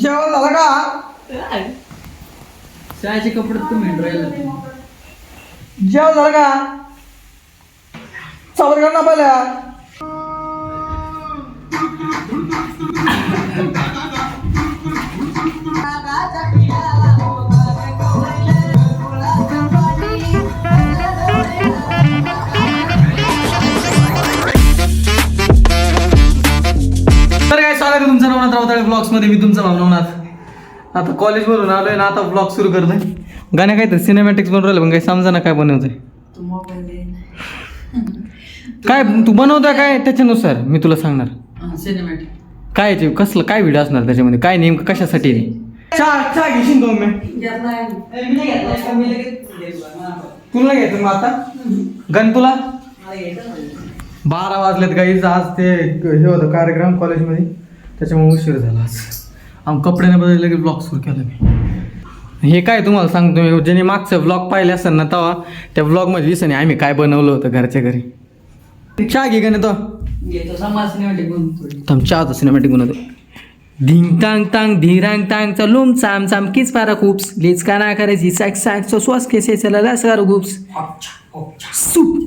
जेवण झालं का? शाळेचे कपडे तुम्ही ड्रायला जेवण झालं का? सावर कर ना पहिल्या. तर काय स्वागत आहे तुमचं नवनाथ रावताळे ब्लॉग्स मध्ये. मी तुमचा भाऊ नवनाथ. आता कॉलेजवरून आलोय ना, आता ब्लॉग सुरू करतोय. गाण्या काय तर सिनेमॅटिक्स बनवून राहिले पण काही समजा ना काय बनवतोय. काय तू बनवतोय काय त्याच्यानुसार मी तुला सांगणार. सिनेमॅटिक काय याचे कसलं काय व्हिडिओ असणार त्याच्यामध्ये, काय नेमकं कशासाठी रे. चहा घेशील दोन मी तुला घ्यायचं मग आता गण तुला 12 वाजलेत गाईज. आज ते हे होतं कार्यक्रम कॉलेजमध्ये, त्याच्यामुळे उशीर झाला आज. कपडे नाही बदलले की ब्लॉग सुरू केला मी. हे काय तुम्हाला सांगतो मी, ज्याने मागचं ब्लॉग पाहिले असेल ना तेव्हा त्या ब्लॉगमध्ये दिसेल आम्ही काय बनवलं होतं घरच्या घरी. चहा घे का नाही तो चहाचा सिनेमॅटिक बनवतो. धिंग टांग टांग धीरांग टांग चलूम चाम चाम किस पारा खूप्स लेच का ना करायची सॅक सॅक सो श्वास केसे चला सर गुप्स सूप.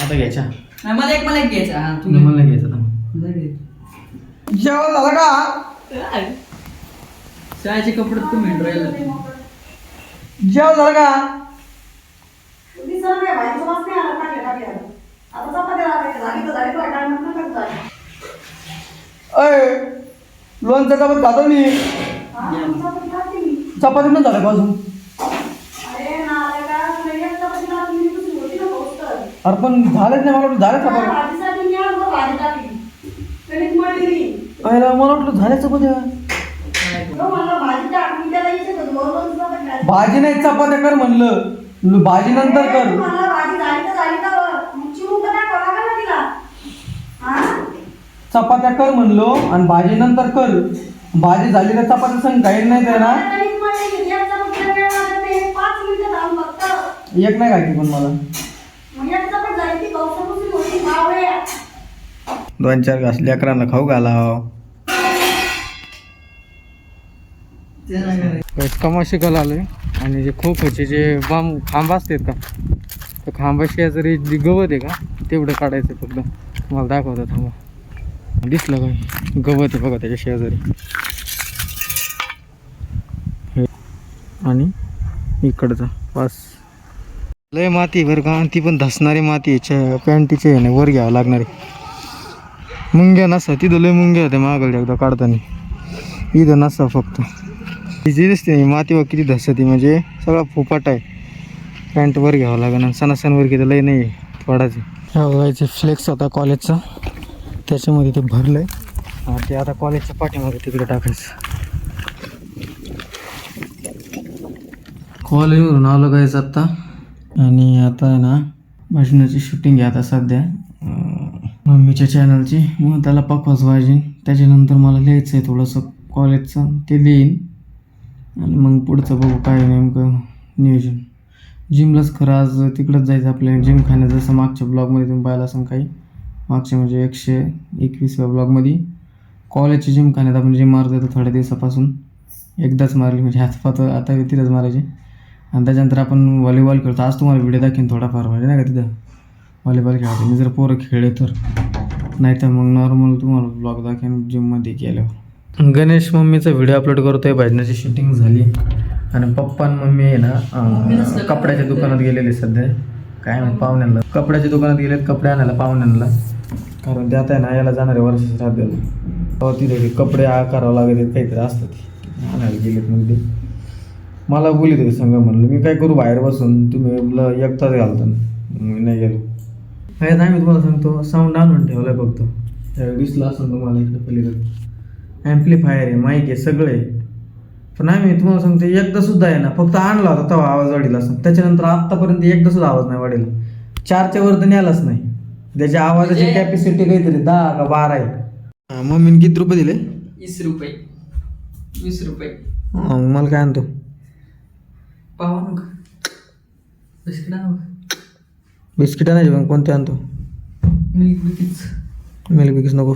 आता घ्यायच्या मला एक घ्यायचा. मला घ्यायचं जेवण झालं का? शाळेचे कपडे तुम्ही ड्रायला जेवण झालं का? अय लोणचं चपाती खातो मी. चपाती पण झालं का अजून? अरे पण झालंच नाही, मला वाटलं झालं चपाती. मला वाटलं झाल्या चपात्या. भाजी नाही चपात्या कर म्हणलं, भाजी नंतर कर. चपात्या कर म्हणलो आणि भाजी नंतर कर. भाजी झाली तर चपाती संग काही नाही ते ना. एक नाही खायची पण मला 2-4 घास लेकरांना खाऊ घाला. कमा शिकायला आलोय आणि जे खोखोचे जे खांब असतात का, तर खांबाशी जरी गवत आहे का तेवढं काढायचं फक्त. मला दाखवतं थांबा. दिसलं काय गवत आहे बघा त्याच्या शेजारी. आणि इकडचा पास लय माती बरं का, ती पण धसणारी माती याच्या पॅन्टीचे आहे ना वर घ्यावं लागणारे. मुंग्या नसा तिथं लय मुंग्या होत्या मागल्या एकदा काढताना. इथं नसा फक्त जी दिसते माती व किती धसते, म्हणजे सगळा फुपाट आहे. पॅन्ट वर घ्यावं लागणार. सणासणवर किती लय नाही थोडाचे. बघायचे फ्लेक्स होता कॉलेजचा, त्याच्यामध्ये ते भरलंय. ते आता कॉलेजच्या पाठीमागे तिकडे टाकायचं. कॉलेजवरून आलो गायच आत्ता, आणि आता आहे ना भजनाची शूटिंग आहे आता सध्या मम्मीच्या चॅनलची. मग त्याला पकवाच वाजेन, त्याच्यानंतर मला लिहायचं आहे थोडंसं कॉलेजचं, ते लिहीन. आणि मग पुढचं बघू काय नेमकं नियोजन. जिमलाच खरं आज तिकडंच जायचं आपल्या जिमखान्यात. जसं मागच्या ब्लॉगमध्ये तुम्ही पाहिलं असं काही मागच्या म्हणजे 121व्या ब्लॉगमध्ये कॉलेजच्या जिमखान्यात आपण जिम मारत होतो थोड्या दिवसापासून. एकदाच मारली म्हणजे हातपात आता तिथंच मारायचे. आणि त्याच्यानंतर आपण व्हॉलीबॉल खेळतो. आज तुम्हाला व्हिडिओ दाखवेन थोडाफार, म्हणजे नाही का तिथं व्हॉलीबॉल खेळतो मी, जर पोरं खेळले तर. नाही तर मग नॉर्मल तुम्हाला ब्लॉग दाखवेन जिममध्ये गेल्यावर. गणेश मम्मीचा व्हिडिओ अपलोड करतोय. भजनाची शूटिंग झाली आणि पप्पा आणि मम्मी आहे ना कपड्याच्या दुकानात गेलेले सध्या. काय नाही पाहुण्यांना कपड्याच्या दुकानात गेलेत कपडे आणायला पाहुण्यांना. कारण त्यात आहे ना याला जाणारे वर्ष राहते तेव्हा तिथे कपडे करावं लागत काहीतरी असतं ते आणायला गेलेत. मग ते मला बोलित होते संग. म्हणलं मी काय करू बाहेर बसून, तुम्ही एकटाच घालता. मी नाही गेलो. काय नाही मी तुम्हाला सांगतो, साऊंड आणून ठेवलं आहे फक्त. त्यावेळी दिसलं असं तुम्हाला इकडे पलीकडे ॲम्प्लिफायर आहे, माईक आहे, सगळं आहे. पण आम्ही तुम्हाला सांगतो एकदा सुद्धा आहे ना फक्त आणला होता तेव्हा आवाज वाढीला असं. त्याच्यानंतर आत्तापर्यंत एकदा सुद्धा आवाज नाही वाढीला. 4च्या वर तर न्यालाच नाही. त्याच्या आवाजाची कॅपॅसिटी काहीतरी 10 का 12 आहे. मम्मीने किती रुपये दिले? 20 रुपये 20 रुपये. मला काय आणतो पाहू बिस्किट आणायचे मग कोणते आणतो? मिल्क बिकीच नको.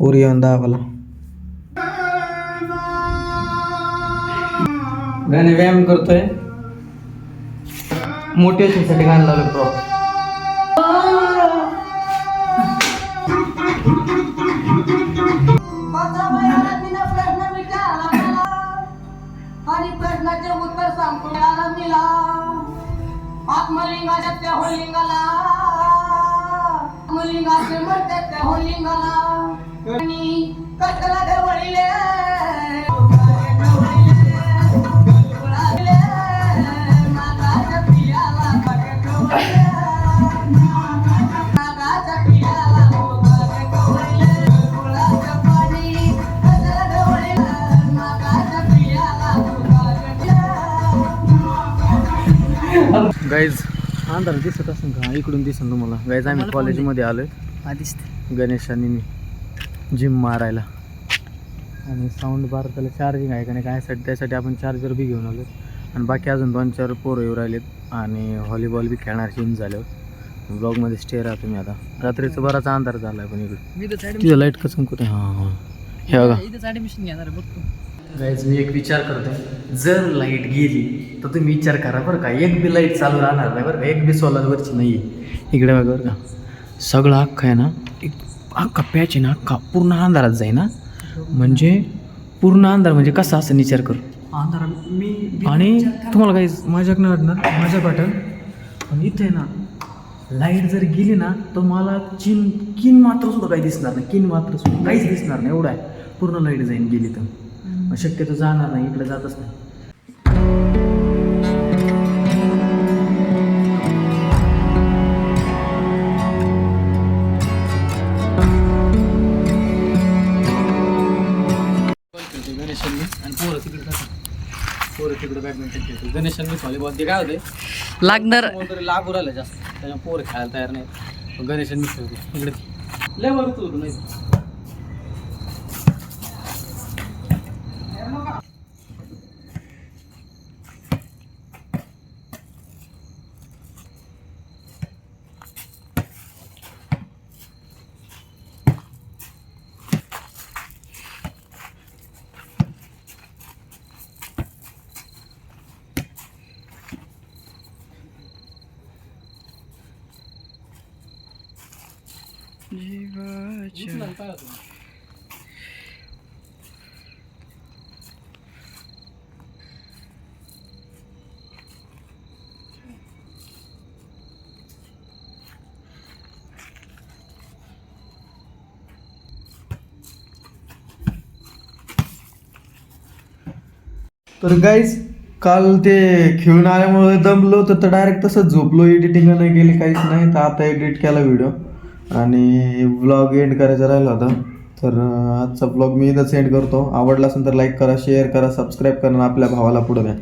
ओरिओ 10 वाला. गाणे व्यायाम करतोय मोटिवेशनसाठी गाणं लावलं प्रॉप. आणि प्रश्नाचे उत्तर सांगतो याला मिला आत्मलिंगाच्या त्या होलिंगाला आत्मलिंगाचे म्हणतात त्या होलिंगाला आणि कचरा ढवळीले नागाच्या पियाला नागाच्या पियाला पाणी कचरा ढवळीले नागाच्या पियाला गाईज अंधार दिसत असेल का इकडून दिसेल तुम्हाला. गाईज आम्ही कॉलेजमध्ये आलोय आधीच गणेश आणि मी जिम मारायला आणि साऊंड बार त्याला चार्जिंग आहे का नाही काय साठी त्यासाठी आपण चार्जर बी घेऊन आलो आणि बाकी अजून 2-4 पोरं येऊ राहिलेत आणि व्हॉलीबॉल बी खेळणार जिम झाल्यावर. ब्लॉगमध्ये स्टे राहा तुम्ही. आता रात्रीचं बराच अंधार झाला आहे पण इकडे तिथं लाईट कसं कुठे हां हे बघा. इथेच ऍडमिशन घेणार बघतो. गाईज मी एक विचार करतोय जर लाईट गेली तर तुम्ही विचार करा बरं का एक बी लाईट चालू राहणार नाही बरं का. एक बी सोलारवरची नाही आहे इकडे बघा बरं का. सगळं अख्खं आहे ना एक अख्खा पॅच आहे ना अख्खा पूर्ण अंधारात जाई ना म्हणजे पूर्ण अंधार म्हणजे कसा असं विचार करू. अंधारा मी आणि तुम्हाला काही माझ्याकडनं वाटणार माझ्या वाटण पण इथे आहे ना लाईट जर गेली ना तर मला किन मात्र सुद्धा काही दिसणार नाही. किन मात्र सुद्धा काहीच दिसणार नाही एवढं आहे. पूर्ण लाईट जाईन गेली तर मग शक्यतो जाणार नाही इकडे जातच नाही. गणेशांनी आणि पोरं तिकडे बॅडमिंटन खेळतो. गणेशांनी व्हॉलीबॉल ते काय होते लागणार कोणतरी लागू राहिलं जास्त त्याच्यामुळे पोरं खेळायला तयार नाही. गणेशांनी खेळतो इकडे लय वरच होतो नाही. तर गाईज काल ते खेळून आल्यामुळे दमलो तर डायरेक्ट तसंच झोपलो. एडिटिंग नाही केली काहीच नाही. तर आता एडिट केला व्हिडिओ आणि व्लॉग एंड करायचा राहिला होता. तर आजचा व्लॉग मी इथंच एंड करतो. आवडला असेल तर लाईक करा, शेअर करा, सबस्क्राईब करा आणि आपल्या भावाला पुढे द्या.